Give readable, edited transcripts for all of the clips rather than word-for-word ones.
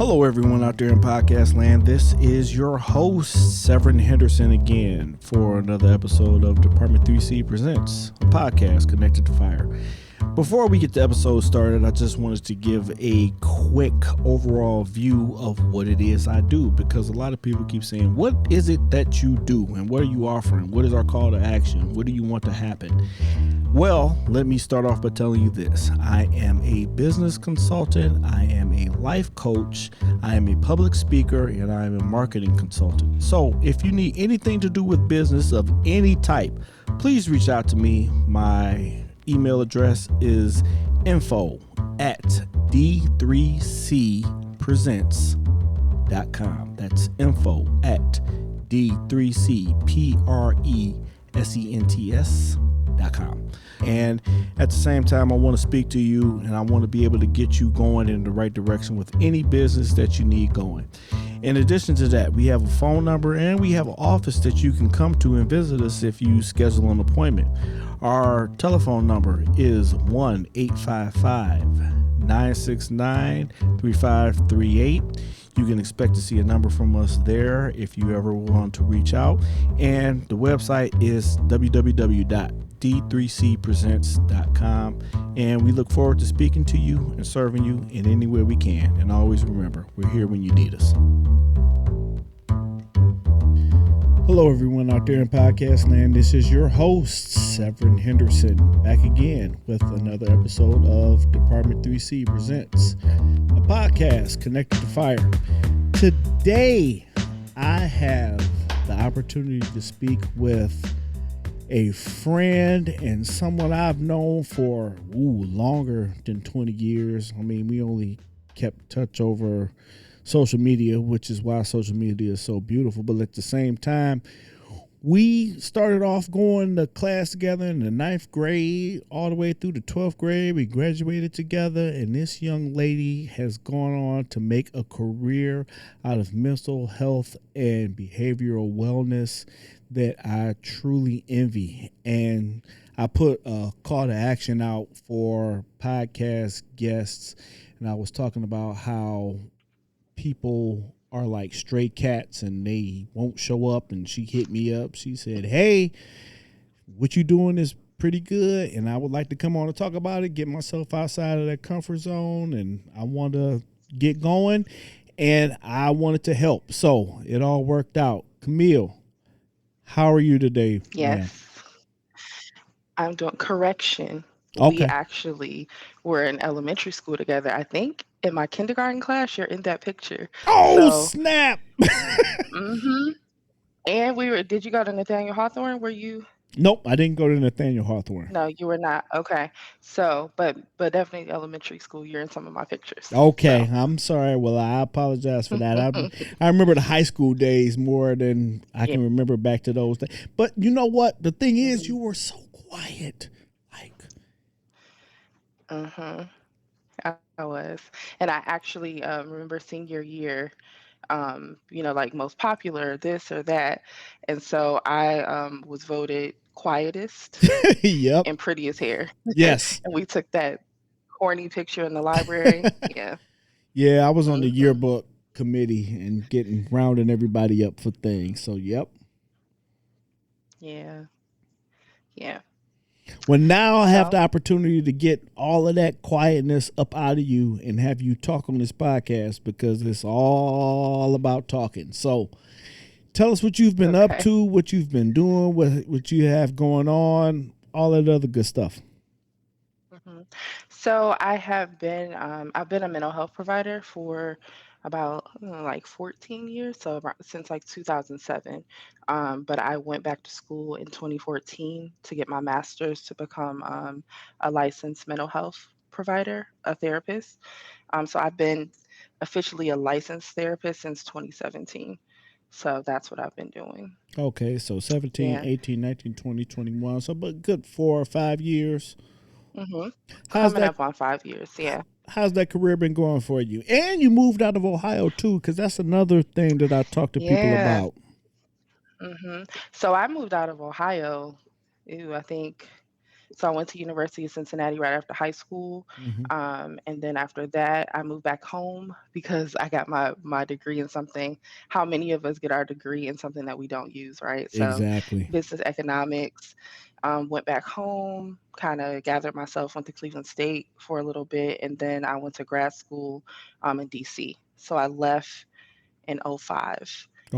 Hello, everyone out there in podcast land. This is your host, Severin Henderson, again for another episode of Department 3C Presents, a podcast connected to fire. Before we get the episode started, I just wanted to give a quick overall view of what it is I do, because a lot of people keep saying, what is it that you do and what are you offering? What is our call to action? What do you want to happen? Well, let me start off by telling you this. I am a business consultant, I am a life coach, I am a public speaker, and I am a marketing consultant. So if you need anything to do with business of any type, please reach out to me. My email address is info@d3cpresents.com. That's info@d3cpresents.com. And at the same time, I want to speak to you and I want to be able to get you going in the right direction with any business that you need going. In addition to that, we have a phone number and we have an office that you can come to and visit us if you schedule an appointment. Our telephone number is 1-855-969-3538. You can expect to see a number from us there if you ever want to reach out. And the website is www.d3cpresents.com. And we look forward to speaking to you and serving you in any way we can. And always remember, we're here when you need us. Hello, everyone out there in podcast land. This is your host, Severin Henderson, back again with another episode of Department 3C Presents, a podcast connected to fire. Today, I have the opportunity to speak with a friend and someone I've known for longer than 20 years. I mean, we only kept touch over social media, which is why social media is so beautiful. But at the same time, we started off going to class together in the 9th grade all the way through the 12th grade. We graduated together, and this young lady has gone on to make a career out of mental health and behavioral wellness that I truly envy. And I put a call to action out for podcast guests, and I was talking about how people are like stray cats and they won't show up, and she hit me up. She said, hey, what you doing is pretty good, and I would like to come on and talk about it, get myself outside of that comfort zone, and I want to get going, and I wanted to help. So it all worked out. Camille, how are you today? Yes, Man? I'm doing correction. We Okay. actually were in elementary school together. I think in my kindergarten class, you're in that picture. Oh, So, snap. mm-hmm. And did you go to Nathaniel Hawthorne? Were you? Nope, I didn't go to Nathaniel Hawthorne. No, you were not. Okay. So, but definitely elementary school, you're in some of my pictures. Okay, So, I'm sorry. Well, I apologize for that. I remember the high school days more than I yeah. can remember back to those days. But you know what? The thing is, you Mm-hmm. were so quiet. Like, Mm-hmm. I was. And I actually remember senior year, like most popular, this or that. And so I was voted quietest yep. and prettiest hair. Yes. And we took that corny picture in the library. Yeah. Yeah, I was on the Hmm. yearbook committee and getting rounding everybody up for things. So, yep. Yeah. Yeah. Well, now I have the So, opportunity to get all of that quietness up out of you and have you talk on this podcast, because it's all about talking. So tell us what you've been up okay. to, what you've been doing, what you have going on, all that other good stuff. hmm So I've been a mental health provider for about like 14 years, so since like 2007. But I went back to school in 2014 to get my master's to become a licensed mental health provider, a therapist. So I've been officially a licensed therapist since 2017. So that's what I've been doing. Okay, so 17, Yeah. 18, 19, 20, 21. So but good 4 or 5 years. hmm How's Coming that up on 5 years. Yeah. how's that career been going for you? And you moved out of Ohio too, because that's another thing that I talk to people Yeah. about. So I moved out of Ohio, I think So I went to University of Cincinnati right after high school. Hmm. And then after that, I moved back home because I got my degree in something. How many of us get our degree in something that we don't use, right? So Exactly. business economics. Went back home, kind of gathered myself, went to Cleveland State for a little bit, and then I went to grad school in DC. So I left in '05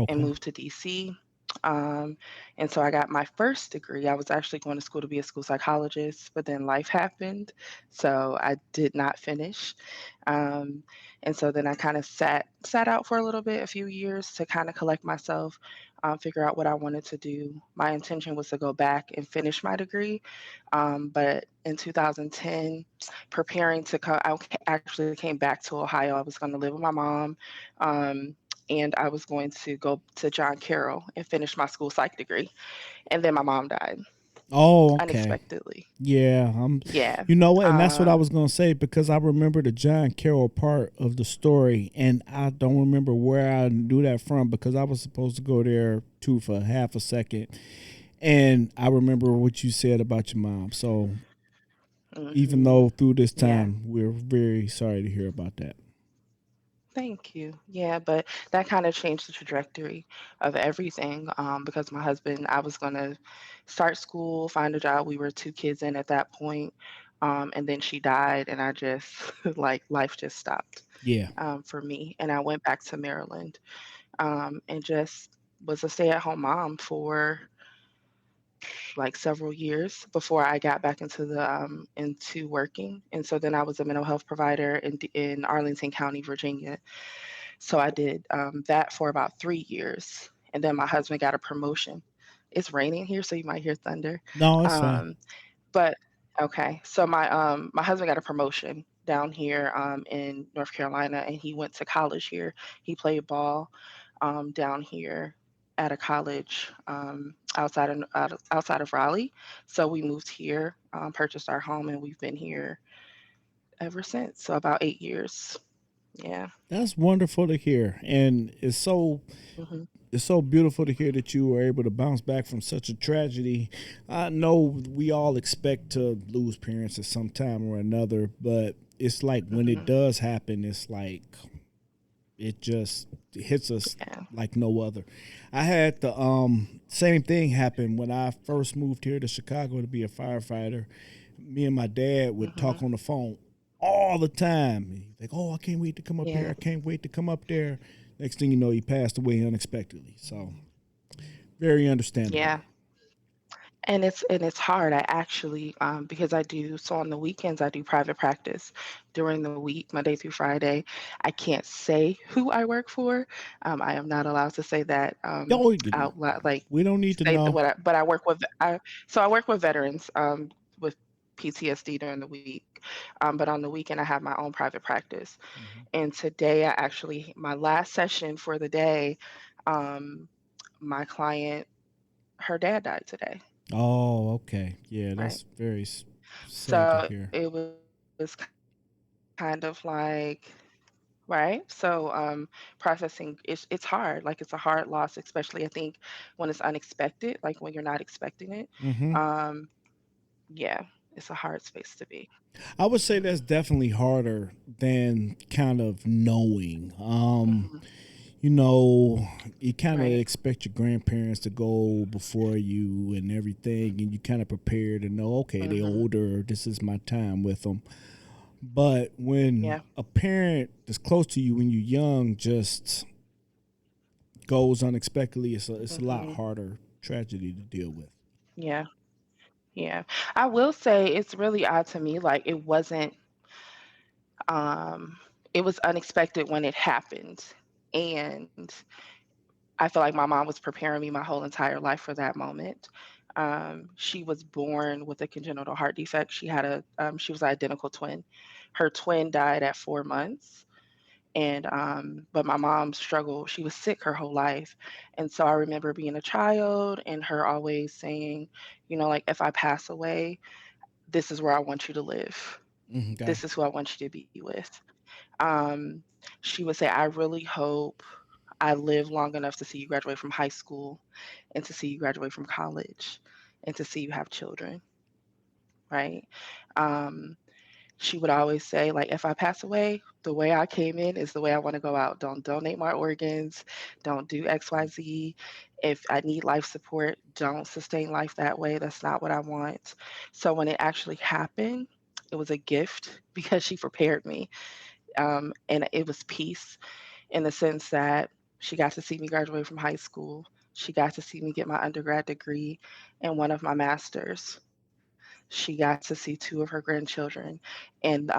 and Okay. moved to DC. Um, and so I got my first degree. I was actually going to school to be a school psychologist, but then life happened. So I did not finish. Um, and so then I kind of sat out for a little bit, a few years to kind of collect myself, figure out what I wanted to do. My intention was to go back and finish my degree. But in 2010, preparing to come, actually came back to Ohio. I was going to live with my mom. Um, and I was going to go to John Carroll and finish my school psych degree. And then my mom died Oh, okay. unexpectedly. Yeah, Yeah. you know what, and that's what I Um, was gonna say because I remember the John Carroll part of the story, and I don't remember where I knew that from because I was supposed to go there too for half a second, and I remember what you said about your mom. So even mhm. though through this Yeah. time, we're very sorry to hear about that. Thank you. Yeah, but that kind of changed the trajectory of everything because my husband, I was going to start school, find a job. We were two kids in at that point. And then she died, and I just, like, life just stopped Yeah, for me. And I went back to Maryland and just was a stay-at-home mom for like several years before I got back into working. And so then I was a mental health provider in Arlington County, Virginia. So I did that for about 3 years, and then my husband got a promotion. It's raining here, so you might hear thunder. no, it's fine. Um, but okay, so my husband got a promotion down here in North Carolina, and he went to college here. He played ball down here at a college outside of Raleigh. So we moved here, purchased our home, and we've been here ever since. So about 8 years. Yeah. That's wonderful to hear, and Hmm. it's so beautiful to hear that you were able to bounce back from such a tragedy. I know we all expect to lose parents at some time or another, but it's like when it Hmm. does happen, it's like it just hits us Yeah. like no other. I had the same thing happen when I first moved here to Chicago to be a firefighter. Me and my dad would Hmm. talk on the phone all the time. He's like, "Oh, I can't wait to come up here. Yeah. I can't wait to come up there." Next thing you know, he passed away unexpectedly. So very understandable. Yeah. And it's hard. I actually because I do so on the weekends I do private practice. During the week, Monday through Friday, I can't say who I work for. I am not allowed to say that Oh, out loud, like we don't need to say the know. what I, but I work with I work with veterans with PTSD during the week. But on the weekend I have my own private practice. Mhm. And today I actually my last session for the day, um, my client, her dad died today, Oh, okay. Yeah, right? that's very sad to So hear. it was kind of like, right? So processing it's hard. Like it's a hard loss, especially I think when it's unexpected, like when you're not expecting it. Hmm. Um, yeah, it's a hard space to be. I would say Hmm. that's definitely harder than kind of knowing. Hmm. You know, you kind of Right. expect your grandparents to go before you and everything, and you kind of prepare to know, okay, they're Hmm. older. This is my time with them. But when Yeah. a parent that's close to you when you're young just goes unexpectedly, it's a lot Hmm. harder tragedy to deal with. Yeah. Yeah. I will say it's really odd to me. Like um, it was unexpected when it happened. And I feel like my mom was preparing me my whole entire life for that moment. She was born with a congenital heart defect. She was an identical twin. Her twin died at 4 months. And but my mom struggled. She was sick her whole life. And so I remember being a child and her always saying, like, if I pass away, this is where I want you to live. Okay. This is who I want you to be with. Um, she would say, I really hope I live long enough to see you graduate from high school and to see you graduate from college and to see you have children. right? Um, she would always say, like, if I pass away, the way I came in is the way I want to go out. Don't donate my organs. Don't do XYZ. If I need life support, don't sustain life that way. That's not what I want. So when it actually happened, it was a gift because she prepared me. And it was peace in the sense that she got to see me graduate from high school. She got to see me get my undergrad degree and one of my masters. She got to see two of her grandchildren. And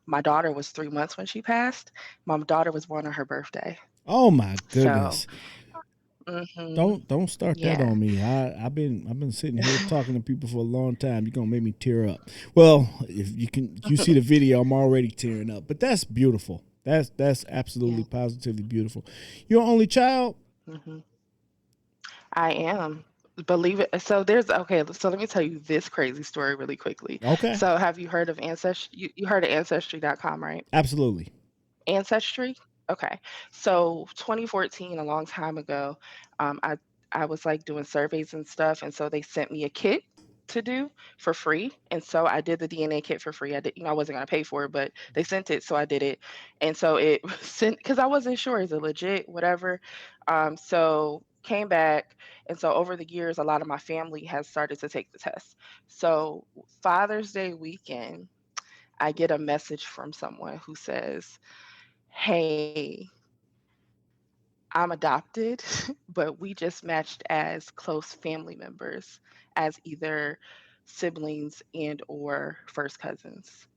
my daughter was 3 months when she passed. My daughter was born on her birthday. Oh my So, goodness. hmm Don't start that yeah. on me. I've been sitting here talking to people for a long time. You're gonna make me tear up. Well, if you see the video, I'm already tearing up. But that's beautiful. That's absolutely Yeah. positively beautiful. You're only child? hmm I am. Believe it. So there's okay. So let me tell you this crazy story really quickly. Okay. So have you heard of Ancestry? You heard of Ancestry.com, right? Absolutely. Ancestry? Okay. So 2014, a long time ago, I was like doing surveys and stuff, and so they sent me a kit to do for free. And so I did the DNA kit for free. I did, I wasn't gonna pay for it, but they sent it, so I did it. And so it sent because I wasn't sure is it legit, whatever. So came back, and so over the years, a lot of my family has started to take the test. So Father's Day weekend, I get a message from someone who says, "Hey, I'm adopted, but we just matched as close family members, as either siblings and or first cousins."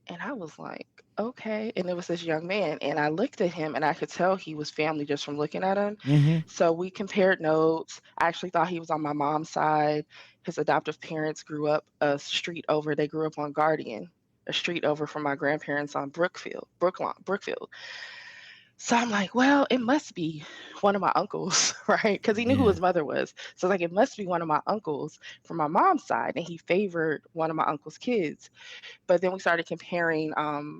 And I was like, okay. And it was this young man. And I looked at him and I could tell he was family just from looking at him. Mm-hmm. So we compared notes. I actually thought he was on my mom's side. His adoptive parents grew up a street over. They grew up on Guardian, a street over from my grandparents on Brookfield. So I'm like, well, it must be one of my uncles, right? Because he knew who Yeah. his mother was. So like, it must be one of my uncles from my mom's side, and he favored one of my uncle's kids. But then we started comparing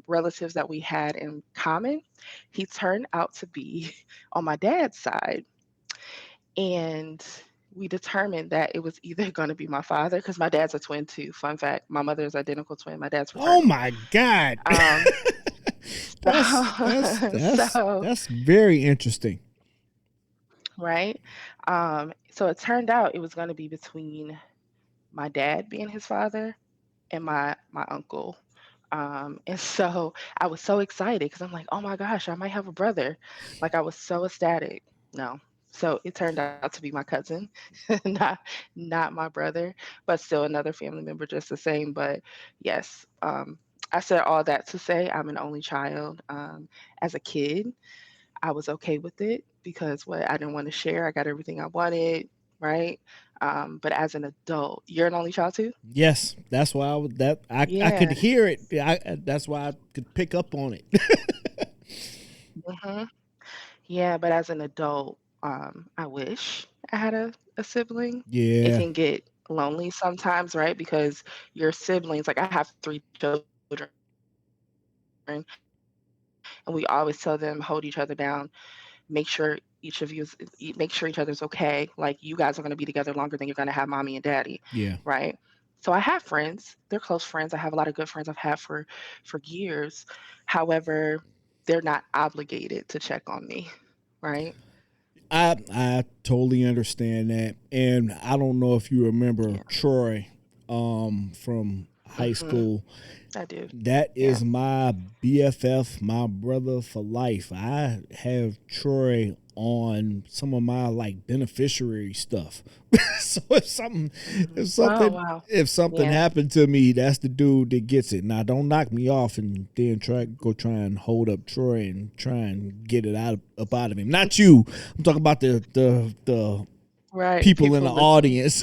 relatives that we had in common. He turned out to be on my dad's side, and we determined that it was either going to be my father, because my dad's a twin too. Fun fact: my mother is identical twin. My dad's Oh fraternal. my God. Um, that's that's so, that's so that's very interesting. right? So it turned out it was going to be between my dad being his father and my uncle. And so I was so excited because I'm like, oh my gosh, I might have a brother. Like I was so ecstatic. No. So it turned out to be my cousin, not not my brother, but still another family member just the same. But yes, I said all that to say I'm an only child. As a kid, I was okay with it because what I didn't want to share, I got everything I wanted, right? But as an adult, you're an only child too? Yes, that's why I could Yeah. hear it. That's why I could pick up on it. hmm Yeah, but as an adult, I wish I had a sibling. It Yeah. can get lonely sometimes, right? Because your siblings, like I have 3 children, and we always tell them hold each other down, make sure make sure each other's okay. Like you guys are going to be together longer than you're going to have mommy and daddy, right? Yeah. So I have friends. They're close friends. I have a lot of good friends I've had for years. However, they're not obligated to check on me, right? I totally understand that, and I don't know if you remember Yeah. Troy, from high hmm school. I do. That Yeah. is my BFF, my brother for life. I have Troy on some of my like beneficiary stuff. So if Oh, something, wow. if something Yeah. happened to me, that's the dude that gets it. Now, don't knock me off and then try and hold up Troy and try and get it up out of him. Not you. I'm talking about the Right. people in the People listening. audience.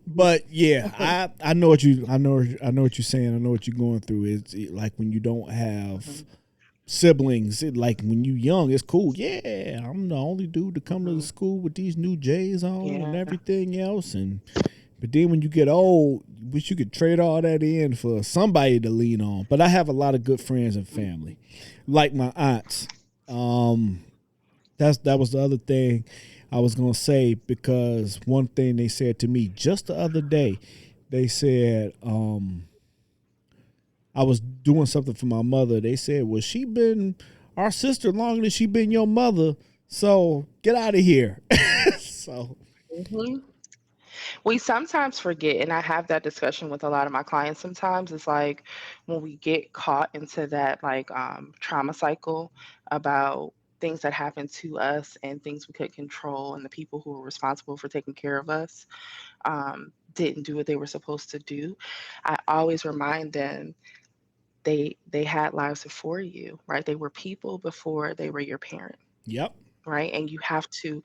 But yeah, I know I know what you're saying. I know what you're going through. Like when you don't have hmm siblings. Like when you young, it's cool. Yeah, I'm the only dude to come to the hmm school with these new J's on and Yeah. everything else. And but then when you get old, wish you could trade all that in for somebody to lean on. But I have a lot of good friends and family, like my aunts. Um, that was the other thing I was gonna say, because one thing they said to me just the other day, they said I was doing something for my mother. They said, "Well, she been our sister longer than she been your mother, so get out of here." So Mhm. We sometimes forget, and I have that discussion with a lot of my clients sometimes. It's like when we get caught into that like trauma cycle about things that happened to us and things we could control and the people who were responsible for taking care of us didn't do what they were supposed to do. I always remind them they had lives before you, right? They were people before they were your parent, yep, right? And you have to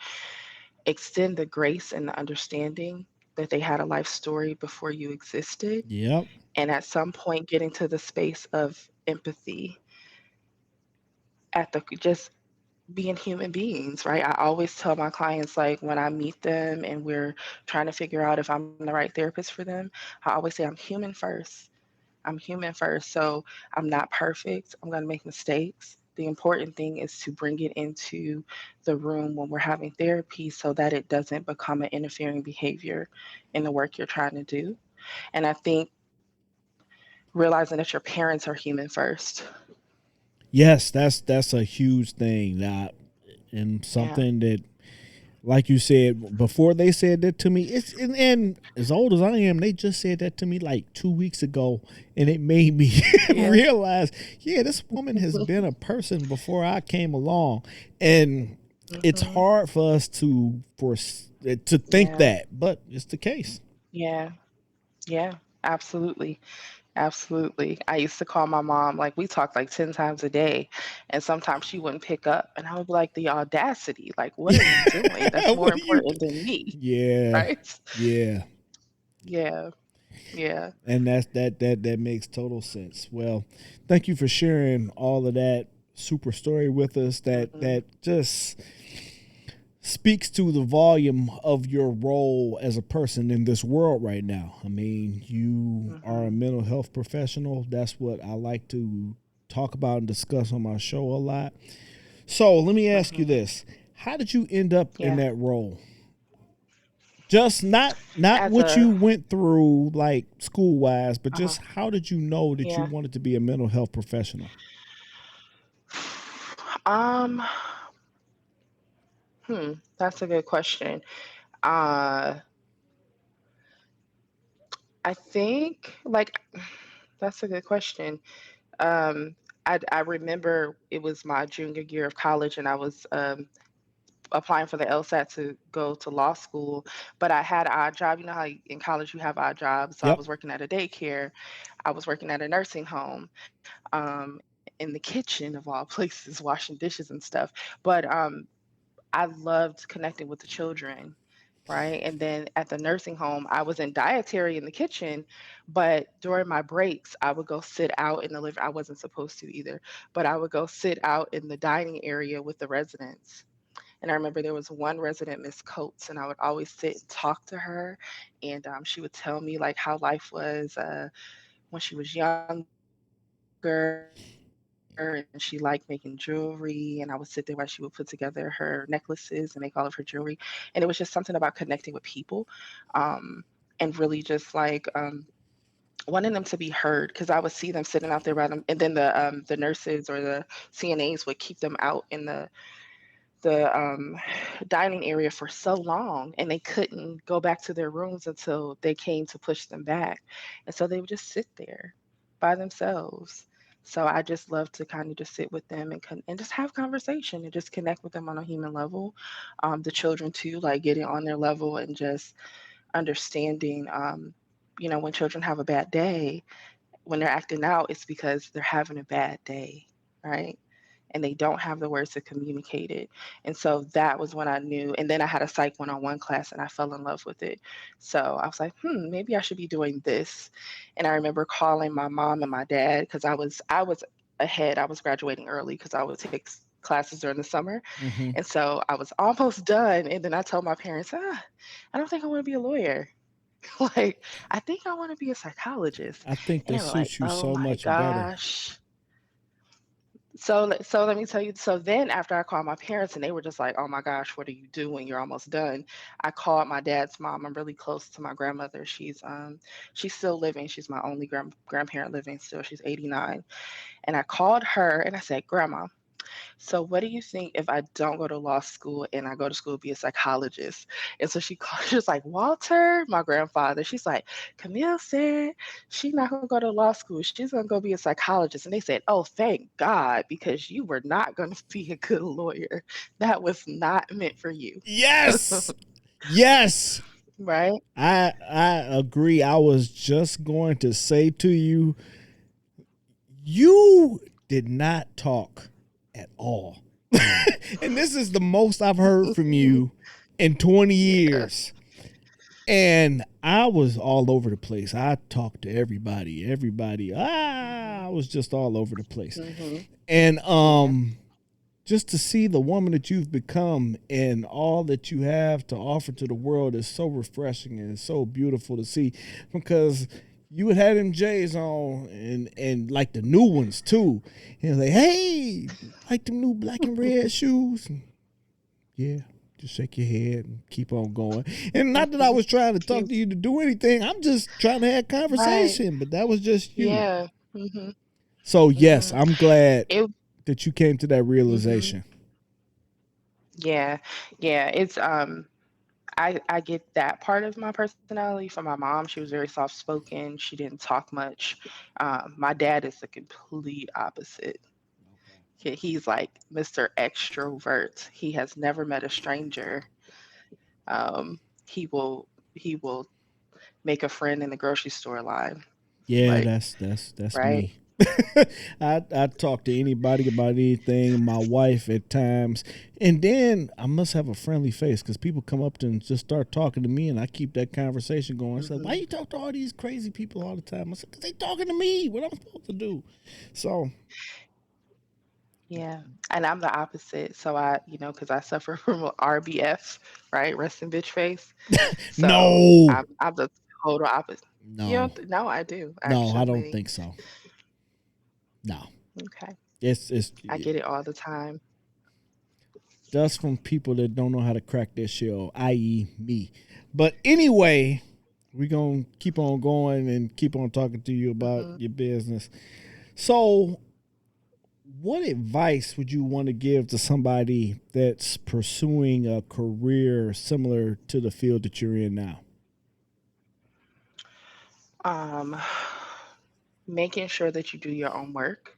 extend the grace and the understanding that they had a life story before you existed. yep, And at some point, getting to the space of empathy at the just being human beings, right? I always tell my clients, like when I meet them and we're trying to figure out if I'm the right therapist for them, I always say, I'm human first. I'm human first. So I'm not perfect. I'm going to make mistakes. The important thing is to bring it into the room when we're having therapy so that it doesn't become an interfering behavior in the work you're trying to do. And I think realizing that your parents are human first. yes, that's a huge thing. That and Yeah. something that, like you said before, they said that to me. It's and as old as I am, they just said that to me like 2 weeks ago, and it made me Yeah. realize, yeah, this woman has been a person before I came along, and it's Hmm. hard for us to think Yeah. that, but it's the case. Yeah. Yeah. Absolutely. Absolutely. I used to call my mom, like we talked like 10 times a day, and sometimes she wouldn't pick up. And I would be like, the audacity, like, what are you doing? That's more What do you? important than me, Yeah, right? yeah, Yeah. Yeah. and that makes total sense. Well, thank you for sharing all of that super story with us. Hmm. That just speaks to the volume of your role as a person in this world right now. I mean, you are a Hmm. mental health professional. That's what I like to talk about and discuss on my show a lot. So let me ask you Hmm. this: how did you end up in Yeah. that role? Just not As what a, you went through like school wise, but uh just how did you know that you yeah. wanted to be a mental health professional? Um, that's a good question. Uh, I think like that's a good question. Um, I remember it was my junior year of college, and I was applying for the LSAT to go to law school. But I had an odd job. You know how in college you have odd jobs. So I Yep. was working at a daycare. I was working at a nursing home, in the kitchen of all places, washing dishes and stuff. But I loved connecting with the children, right? And then at the nursing home, I was in dietary in the kitchen, but during my breaks, I would go sit out in the living. I wasn't supposed to either, but I would go sit out in the dining area with the residents. And I remember there was one resident, Miss Coates, and I would always sit and talk to her, and she would tell me like how life was when she was younger, and she liked making jewelry, and I would sit there while she would put together her necklaces and make all of her jewelry. And it was just something about connecting with people, and really just like wanting them to be heard because I would see them sitting out there by them, and then the nurses or the CNAs would keep them out in the dining area for so long, and they couldn't go back to their rooms until they came to push them back, and so they would just sit there by themselves. So I just love to kind of just sit with them and and just have conversation and just connect with them on a human level. The children too, like getting on their level and just understanding. When children have a bad day, when they're acting out, it's because they're having a bad day, right? And they don't have the words to communicate it. And so that was when I knew. And then I had a psych one-on-one class and I fell in love with it. So I was like, maybe I should be doing this. And I remember calling my mom and my dad because I was ahead. I was graduating early because I would take classes during the summer. Hmm. And so I was almost done. And then I told my parents, I don't think I want to be a lawyer. Like, I think I want to be a psychologist. I think And that they were like, suits you oh so my much better. gosh. So let me tell you. So then after I called my parents and they were just like, "Oh my gosh, what are you doing? You're almost done." I called my dad's mom. I'm really close to my grandmother. She's still living. She's my only grandparent living still. She's 89. And I called her and I said, "Grandma, so what do you think if I don't go to law school and I go to school to be a psychologist?" And so she called, she was like, "Walter," my grandfather, she's like, "Camille said she's not gonna go to law school. She's gonna go be a psychologist." And they said, "Oh, thank God, because you were not gonna be a good lawyer. That was not meant for you." Yes. Yes. Right? I agree. I was just going to say to you, you did not talk at all. And this is the most I've heard from you in 20 Yeah. years. And I was all over the place. I talked to everybody, everybody. I Mhm. was just all over the place. Mhm. And Yeah. just to see the woman that you've become and all that you have to offer to the world is so refreshing and so beautiful to see, because you would have them J's on and like the new ones too. And like, hey, like them new black and red shoes. And yeah, just shake your head and keep on going. And not that I was trying to talk You to you to do anything. I'm just trying to have right. conversation, but that was just you. Yeah. Mhm. So yes, Mhm. I'm glad It that you came to that mhm. realization. Yeah. Yeah. I get that part of my personality from my mom. She was very soft spoken. She didn't talk much. My dad is the complete opposite. He's like Mr. Extrovert. He has never met a stranger. He will make a friend in the grocery store line. Yeah, Like, that's right? me. I talk to anybody about anything. My wife at times, and then I must have a friendly face because people come up to and just start talking to me, and I keep that conversation going. It's like, why Hmm. you talk to all these crazy people all the time? I said, because they talking to me. What I'm supposed to do? So Yeah. And I'm the opposite. So because I suffer from RBF, right? Resting bitch face. So no, I'm the total opposite. You no, don't no, I do no, I don't actually. think so. No, Okay. it's I get it all the time. that's from people that don't know how to crack their shell, i.e., me. But anyway, we're going to keep on going and keep on talking to you about Hmm. your business. So, what advice would you want to give to somebody that's pursuing a career similar to the field that you're in now? Um, Making sure that you do your own work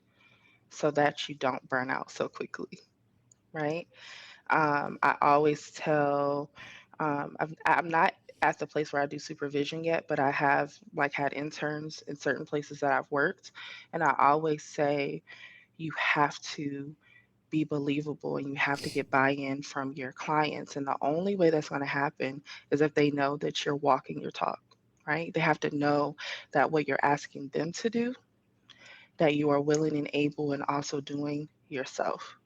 so that you don't burn out so quickly, right? I always tell, I'm not at the place where I do supervision yet, but I have like had interns in certain places that I've worked. And I always say you have to be believable and you have to get buy-in from your clients. And the only way that's going to happen is if they know that you're walking your talk, right? They have to know that what you're asking them to do, that you are willing and able and also doing yourself.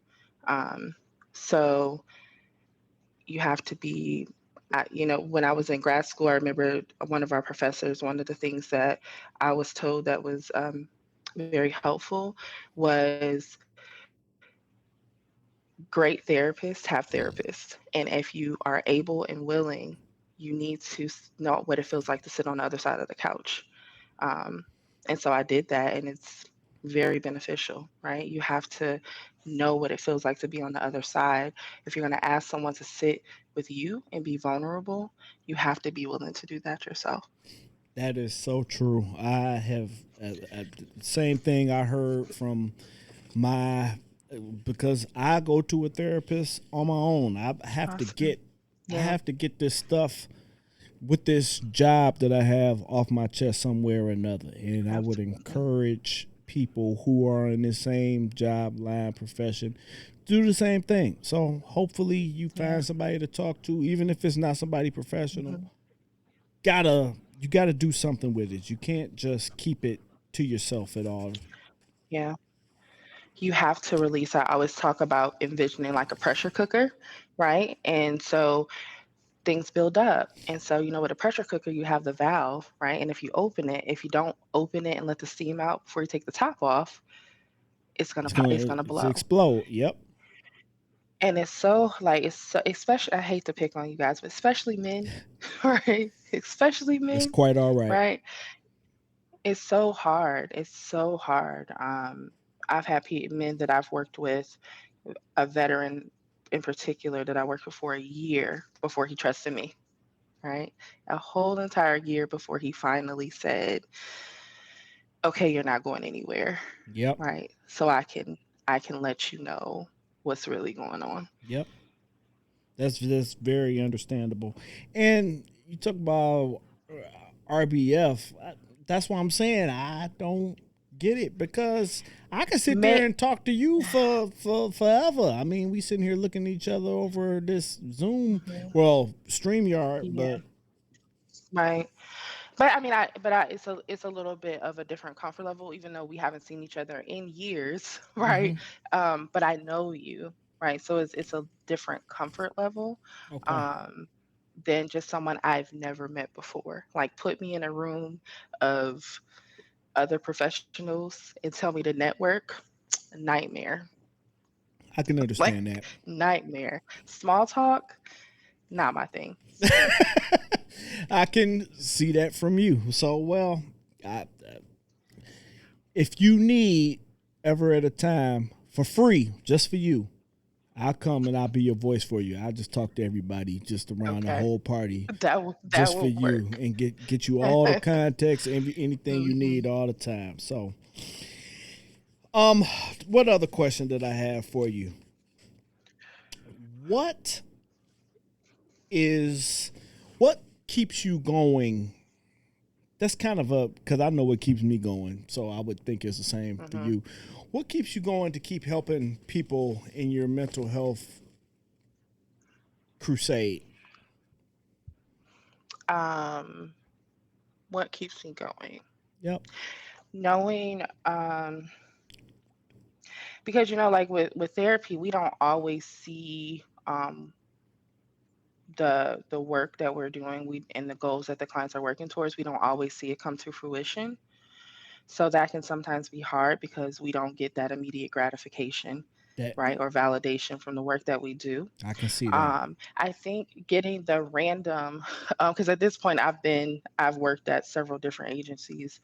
Um, so you have to be, when I was in grad school, I remember one of our professors, one of the things that I was told that was very helpful was great therapists have therapists. And if you are able and willing, you need to know what it feels like to sit on the other side of the couch. Um, and so I did that, and it's very beneficial, right? You have to know what it feels like to be on the other side. If you're going to ask someone to sit with you and be vulnerable, you have to be willing to do that yourself. That is so true. I have same thing I heard from my, because I go to a therapist on my own. Awesome. I Yeah. have to get this stuff with this job that I have off my chest somewhere or another. And I would Absolutely. encourage people who are in the same job line profession do the same thing. So hopefully you Yeah. find somebody to talk to, even if it's not somebody professional. Hmm. You gotta do something with it. You can't just keep it to yourself at all. Yeah. You have to release. I always talk about envisioning like a pressure cooker, right? And so things build up. And so, with a pressure cooker, you have the valve, right? And if you don't open it and let the steam out before you take the top off, it's It's gonna gonna blow. explode. Yep. And it's so like it's so, especially I hate to pick on you guys, but especially men, right? Especially It's men, quite all right. right? It's so hard. It's so hard. I've had men that I've worked with, a veteran in particular that I worked with for a year before he trusted me, right? A whole entire year before he finally said, "Okay, you're not going anywhere," Yep. right? So I can let you know what's really going on. Yep. That's very understandable. And you talk about RBF. That's what I'm saying. I don't get it because I can sit Men, there and talk to you for forever. I mean, we sitting here looking at each other over this Zoom, Mhm. well, StreamYard, Yeah, but right. But I mean, it's a little bit of a different comfort level, even though we haven't seen each other in years, right? hmm But I know you, right? So it's a different comfort level, okay. um, than just someone I've never met before. Like, put me in a room of other professionals and tell me to network, nightmare, I can like understand that. nightmare. Small talk, not my thing. I can see that from you. So, well, I, if you need ever at a time for free, just for you, I'll come and I'll be your voice for you. I'll just talk to everybody just around the Okay, whole party that just for will you work. and get you all the context, anything you hmm need all the time. So, um, what other question did I have for you? What is what keeps you going? That's kind of a because I know what keeps me going, so I would think it's the same for hmm you. What keeps you going to keep helping people in your mental health crusade? Um, what keeps me going? Yep. Knowing, because like with therapy, we don't always see the work that we're doing, we and the goals that the clients are working towards. We don't always see it come to fruition. So that can sometimes be hard because we don't get that immediate gratification, That right, or validation from the work that we do. I can see that. I think getting the random, because at this point I've worked at several different agencies,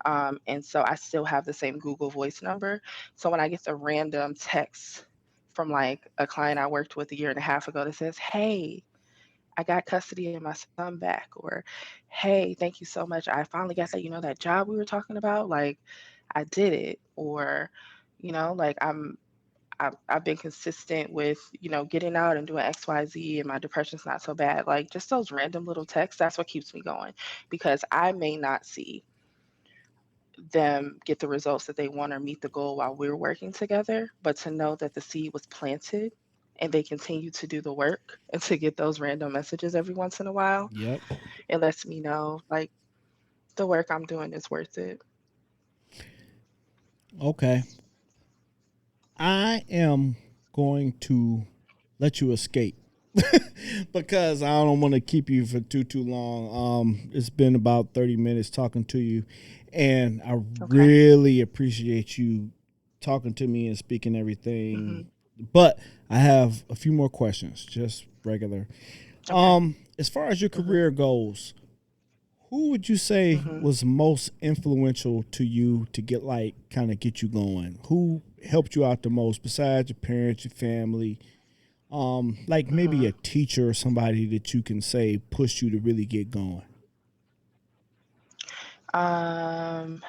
and so I still have the same Google Voice number. So when I get the random text from like a client I worked with a year and a half ago that says, "Hey, I got custody of my son back," or "Hey, thank you so much. I finally got that job we were talking about. Like, I did it," or like I've been consistent with, getting out and doing XYZ and my depression's not so bad. Like, just those random little texts, that's what keeps me going because I may not see them get the results that they want or meet the goal while we're working together, but to know that the seed was planted and they continue to do the work and to get those random messages every once in a while, Yep. it lets me know like the work I'm doing is worth it. Okay. I am going to let you escape because I don't want to keep you for too long. It's been about 30 minutes talking to you, and I Okay. really appreciate you talking to me and speaking hmm everything. But I have a few more questions, just regular. Okay. As far as your hmm career goes, who would you say hmm was most influential to you to get kind of get you going? Who helped you out the most besides your parents, your family? Like maybe hmm a teacher or somebody that you can say pushed you to really get going. Um,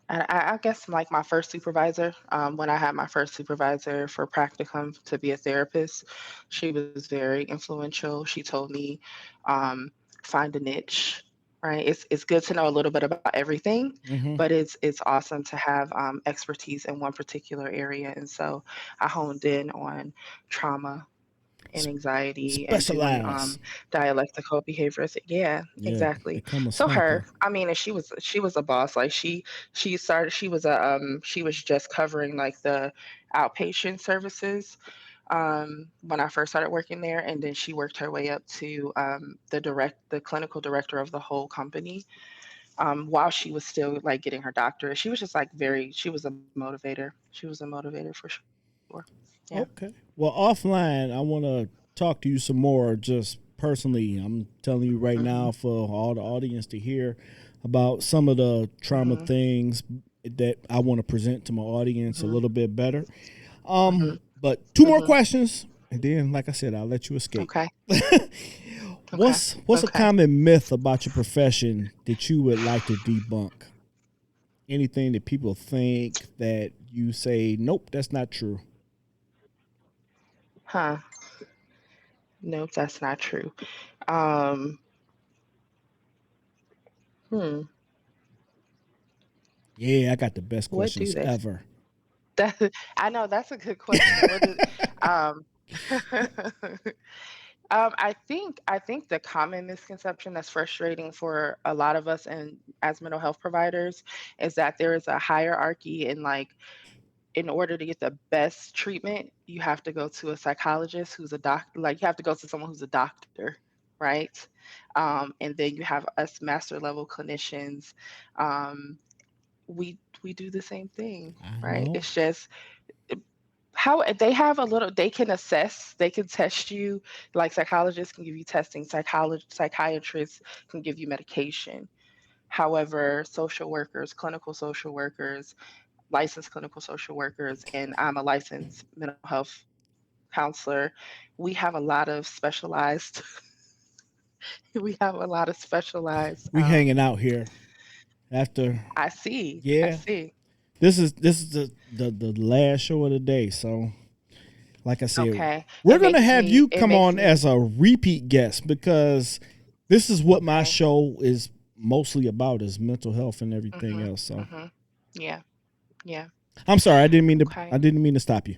I guess like my first supervisor, when I had my first supervisor for practicum to be a therapist, she was very influential. She told me, um, find a niche, right? It's good to know a little bit about everything, Mm-hmm. but it's awesome to have expertise in one particular area. And so I honed in on trauma and anxiety and doing Specialize. dialectical behavior. Yeah, Yeah, exactly. become a So sniper. her, I mean, and she was a boss. Like she was just covering like the outpatient services when I first started working there, and then she worked her way up to the clinical director of the whole company. while she was still like getting her doctorate. She was just like she was a motivator. She was a motivator for sure. Yeah. Okay. Well, offline, I want to talk to you some more just personally. I'm telling you right Mhm. now for all the audience to hear about some of the trauma Mhm. things that I want to present to my audience a Mhm. little bit better. Mhm. But two more Mhm. questions, and then, like I said, I'll let you escape. Okay. Okay. What's a Okay. common myth about your profession that you would like to debunk? Anything that people think that you say, nope, that's not true. Huh. Nope, that's not true. Um, hmm. Yeah, I got the best What do questions they? ever. That I know that's a good question. What did um I think the common misconception that's frustrating for a lot of us and as mental health providers is that there is a hierarchy in like in order to get the best treatment, you have to go to a psychologist who's a doctor. Like you have to go to someone who's a doctor, right? And then you have us master level clinicians. Um, we do the same thing, I right? know. It's just how they have a little they can assess, they can test you, like psychologists can give you testing, psychiatrists can give you medication. However, social workers, clinical social workers, licensed clinical social workers, and I'm a licensed mental health counselor, we have a lot of specialized we have a lot of specialized We hanging out here after. I Yeah, see. this is the last show of the day. So, like I said, Okay. we're gonna have you It come makes on me as a repeat guest because this is what my okay. show is mostly about is mental health and everything Mhm. else. So, Mhm. Yeah. Yeah. I'm sorry, I Okay. didn't mean to stop you.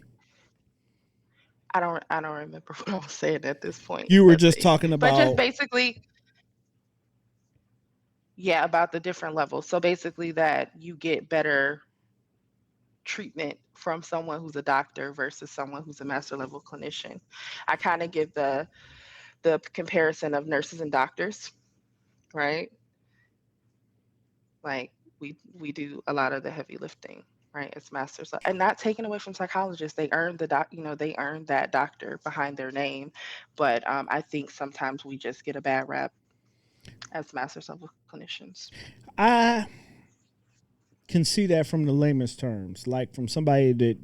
I don't remember what I was saying at this point, You were just talking but just about. basically, yeah, about the different levels. So basically that you get better treatment from someone who's a doctor versus someone who's a master level clinician. I kind of give the comparison of nurses and doctors, right? Like we do a lot of the heavy lifting, right? As masters, and not taken away from psychologists. They earn they earn that doctor behind their name, but I think sometimes we just get a bad rap as masters level clinicians. I can see that from the layman's terms, like from somebody that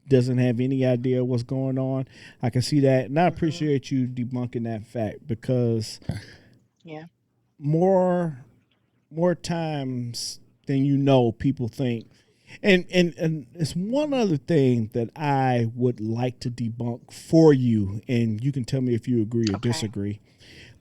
doesn't have any idea what's going on. I can see that, and I Hmm. appreciate you debunking that fact because Yeah. more more times than you know, people think. And it's one Hmm. other thing that I would like to debunk for you, and you can tell me if you agree or Okay. disagree.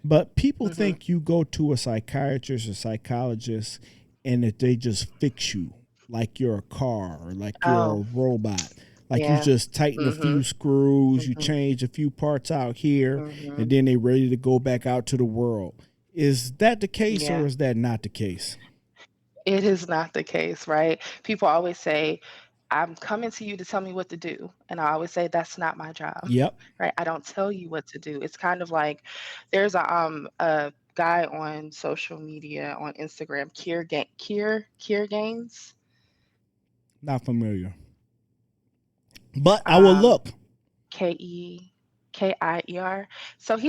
But people Hmm. think you go to a psychiatrist or psychologist and that they just fix you like you're a car or like you're a Oh, robot. Like you yeah. just tighten a Hmm. few screws, you Hmm. change a few parts out here, and Hmm. then they ready to go back out to the world. Is that the case or Yeah. is that not the case? It is not the case, right? People always say, I'm coming to you to tell me what to do. And I always say, that's not my job, Yep. right? I don't tell you what to do. It's kind of like there's a guy on social media on Instagram, Kier Gaines. Not familiar. But I will Um, look. Keier. So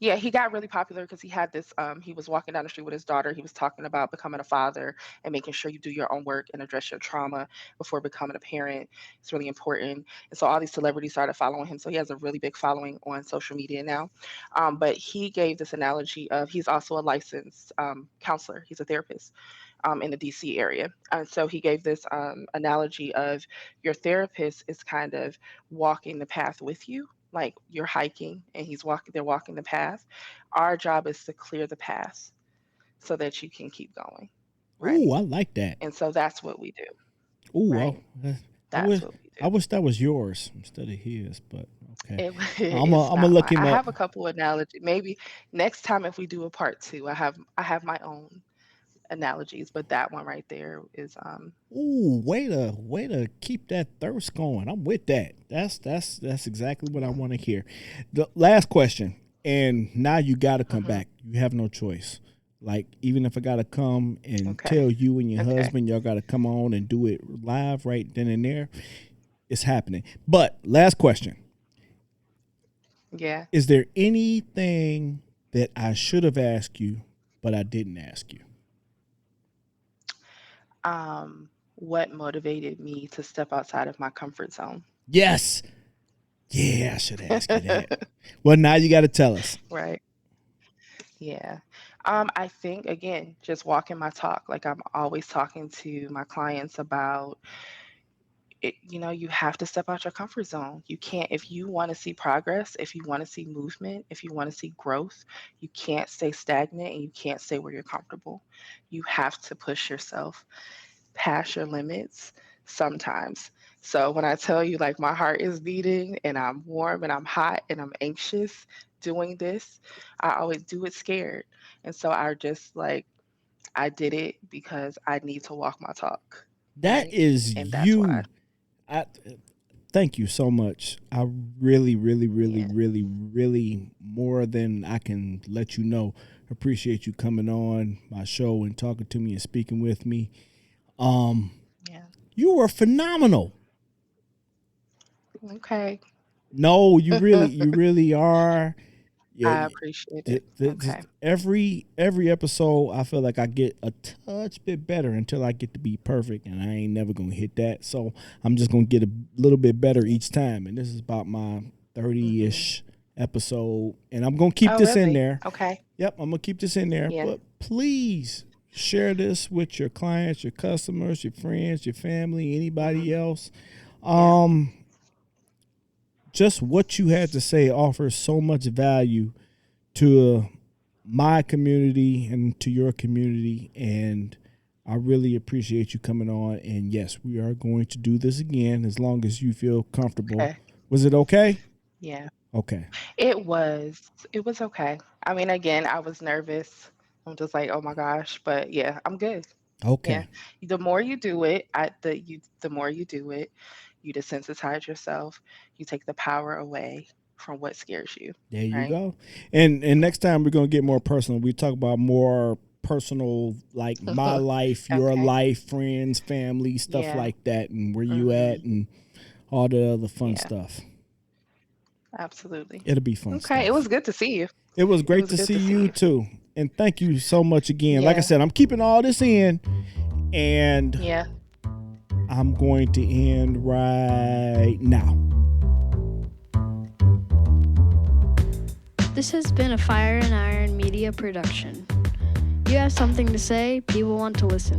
yeah, he got really popular because he had this, he was walking down the street with his daughter. He was talking about becoming a father and making sure you do your own work and address your trauma before becoming a parent. It's really important. And so all these celebrities started following him. So he has a really big following on social media now. But he gave this analogy of he's also a licensed counselor. He's a therapist in the DC area. And so he gave this analogy of your therapist is kind of walking the path with you. Like you're hiking and they're walking the path. Our job is to clear the path so that you can keep going. Ooh, Right. I like that. And so that's what we do. Ooh, Right. I That's wish what we I do. wish that was yours instead of his. But okay, It's I'm gonna not look mine. him I up. have a couple analogies. Maybe next time if we do a part two, I have my own analogies, but that one right there is Ooh, way to keep that thirst going. I'm with that. That's exactly what I yeah. want to hear. The last question, and now you got to come Hmm. back. You have no choice. Like, even if I got to come and Okay. tell you and your Okay. husband, y'all got to come on and do it live right then and there, it's happening. But last question. Yeah. Is there anything that I should have asked you, but I didn't ask you? What motivated me to step outside of my comfort zone? Yes. Yeah, I should ask you that. Well, now you got to tell us. Right. Yeah. I think again, just walking my talk. Like I'm always talking to my clients about it, you have to step out your comfort zone. You can't, if you want to see progress, if you want to see movement, if you want to see growth, you can't stay stagnant and you can't stay where you're comfortable. You have to push yourself past your limits sometimes. So when I tell you, like, my heart is beating and I'm warm and I'm hot and I'm anxious doing this, I always do it scared. And so I just like, I did it because I need to walk my talk. That Right. is And that's why. you. I thank you so much. I really, really, really, Yeah. really, really, more than I can let you know, appreciate you coming on my show and talking to me and speaking with me. Um, Yeah. you were phenomenal. Okay. No, you really are. Yeah, I appreciate it. Okay. every episode, I feel like I get a touch bit better until I get to be perfect, and I ain't never gonna hit that. So I'm just gonna get a little bit better each time. And this is about my Hmm. 30-ish episode, and I'm gonna keep Oh, this in really? there. Okay. Yep, I'm gonna keep this in there. Yeah. But please share this with your clients, your customers, your friends, your family, anybody Hmm. else. Yeah. Um, just what you had to say offers so much value to my community and to your community, and I really appreciate you coming on. And yes, we are going to do this again as long as you feel comfortable. Okay. Was it okay? Yeah. Okay. It was okay. I mean, again, I was nervous. I'm just like, oh my gosh, but yeah, I'm good. Yeah. Okay. The more you do it, the more you do it, you desensitize yourself. You take the power away from what scares you, There you right? go. And next time we're gonna get more personal. We talk about more personal, like my life, your Okay. life, friends, family, stuff Yeah. like that, and where you at, Mhm. and all the other fun Yeah. stuff. Absolutely. It'll be fun Okay. It was stuff. good to see you. It was It great was to good see to see you you. too. And thank you so much again. Like I Yeah. said, I'm keeping all this in, and Yeah. I'm going to end right now. This has been a Fire and Iron Media production. You have something to say, people want to listen.